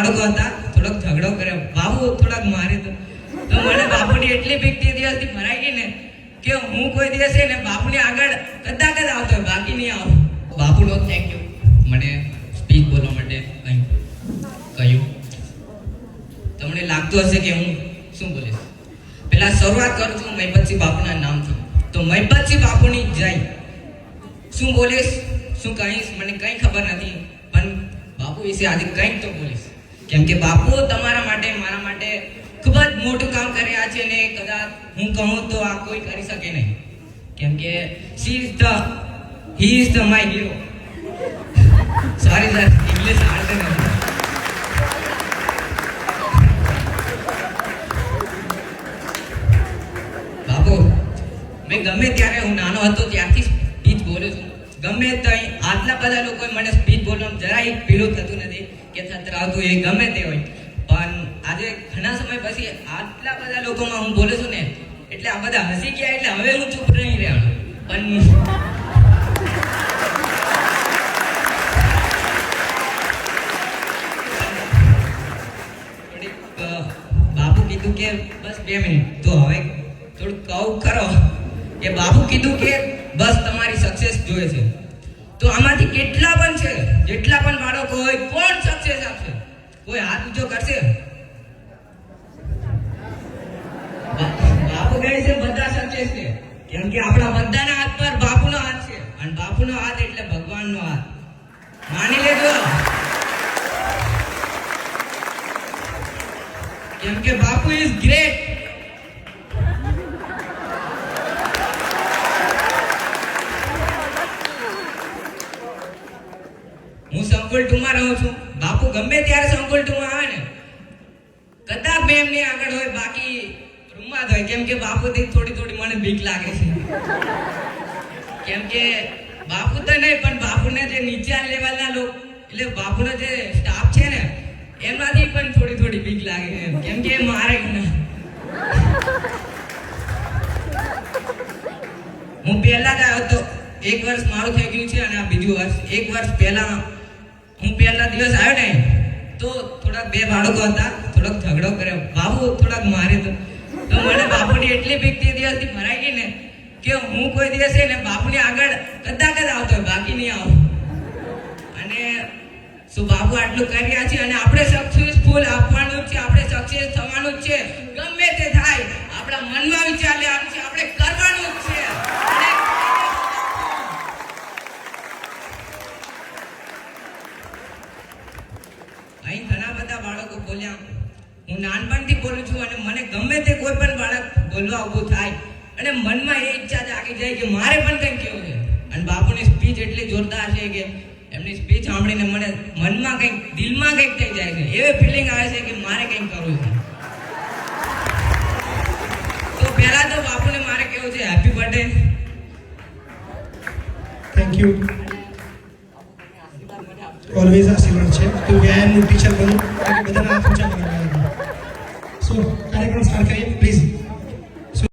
બાળકો હતા, થોડોક ઝઘડો કર્યો, બાપુ થોડાક મારે તો મને બાપુની એટલી બીક તે દિવસથી ભરાઈ ગઈ ને કે હું કોઈ દિવસે ને બાપુની આગળ કદાચ જ આવતો હોય, બાકી નહીં આવું. બાપુનો થેન્ક યુ મને સ્પીચ બોલવા માટે કહ્યું. તમને લાગતું હશે કે હું શું બોલીશ. પહેલા શરૂઆત કરું છું મહિપતસિંહ બાપુના નામથી. તો મહિપતસિંહ બાપુની જય. શું બોલીશ, શું કહીશ મને કંઈ ખબર નથી, પણ બાપુ વિશે આજે કંઈક તો બોલીશ. કેમ કે બાપુ તમારા માટે મારા માટે ખૂબ જ મોટું કામ કર્યા છે ને કદાચ હું કહું તો આ કોઈ કરી શકે નહીં. કેમ કે he is the my hero. Sorry sir, English આવડે નથી. બાપુ મેં ગમે ત્યારે હું નાનો હતો ત્યારથી સ્પીચ બોલું છું. ગમે ત્યાં આટલા બધા લોકોએ મને સ્પીચ બોલવામાં જરાય પેલું થતું નથી કે થતરાવતું એ ગમે તે હોય. પણ આજે ઘણા સમય પછી આટલા બધા લોકોમાં હું બોલું છું ને એટલે આ બધા હસી ગયા એટલે હવે હું ચૂપ નહીં રહેવાનો. પણ બાપુ કીધું કે બસ 2 મિનિટ, તો હવે થોડું કહું ખરો કે બાપુ કીધું કે બસ તમારી સક્સેસ જોઈએ છે. તો આમાંથી કેટલા પણ છે, જેટલા પણ બાળકો હોય, કોણ સક્સેસ આપશે? કોઈ હાથ ઊંચો કરશે? બાપુ કહે છે બધા સક્સેસ છે. કેમ કે આપણા બધાના હાથ પર બાપુનો હાથ છે અને બાપુનો હાથ એટલે ભગવાનનો હાથ. માની લેજો. કેમ કે બાપુ ઇઝ ગ્રેટ. હું સંકુલ 2 માં રહું છું. બાપુ ગમે ત્યારે સંકુલ 2 માં આવે ને કદાચ મેં એમની આગળ હોય, બાકી રૂમમાં જ હોય. કેમ કે બાપુથી થોડી મને બીક લાગે છે. કેમ કે બાપુ તો નહીં પણ બાપુને જે નીચા લેવલના લોકો એટલે બાપુનો જે સ્ટાફ છે ને એમાંથી પણ થોડી બીક લાગે છે. કેમ કે મારે હું પહેલા જ આવ્યો હતો, 1 વર્ષ મારું થઈ ગયું છે અને આ બીજું વર્ષ. 1 વર્ષ પહેલા હું પહેલા દિવસ આવ્યો ને તો થોડાક 2 બાળકો હતા, થોડોક ઝઘડો કર્યો, બાપુ થોડાક મારે તો મને બાપુની એટલી બીક તે દિવસથી ભરાઈ ગઈ ને કે હું કોઈ દિવસે ને બાપુની આગળ કદાચ જ આવતો હોય, બાકી નહીં આવું. અને શું બાપુ આટલું કર્યા છે અને આપણે સક્સેસફુલ આપવાનું છે, આપણે સક્સેસ થવાનું છે. ગમે તે થાય આપણા મનમાં વિચાર લેવાનું છે, આપણે કરવાનું જ છે. અહીં ઘણા બધા બાળકો બોલ્યા, હું નાનપણથી બોલું છું અને મને ગમે તે કોઈ પણ બાળક બોલવા ઊભું થાય અને મનમાં એ ઈચ્છા જાગી જાય કે મારે પણ કંઈક કહેવું છે. અને બાપુની સ્પીચ એટલી જોરદાર છે કે એમની સ્પીચ સાંભળીને મને મનમાં કંઈક, દિલમાં કંઈક થઈ જાય છે, એવી ફિલિંગ આવે છે કે મારે કંઈક કરવું છે. તો પહેલા તો બાપુને મારે કહેવું છે happy birthday. Thank you. Always આશીર્વાદ છે. તો વ્યાયામનું ટીચર બનું બધાના હાથ ઊંચા કરવા. સો કાર્યક્રમ સ્ટાર્ટ કરીએ.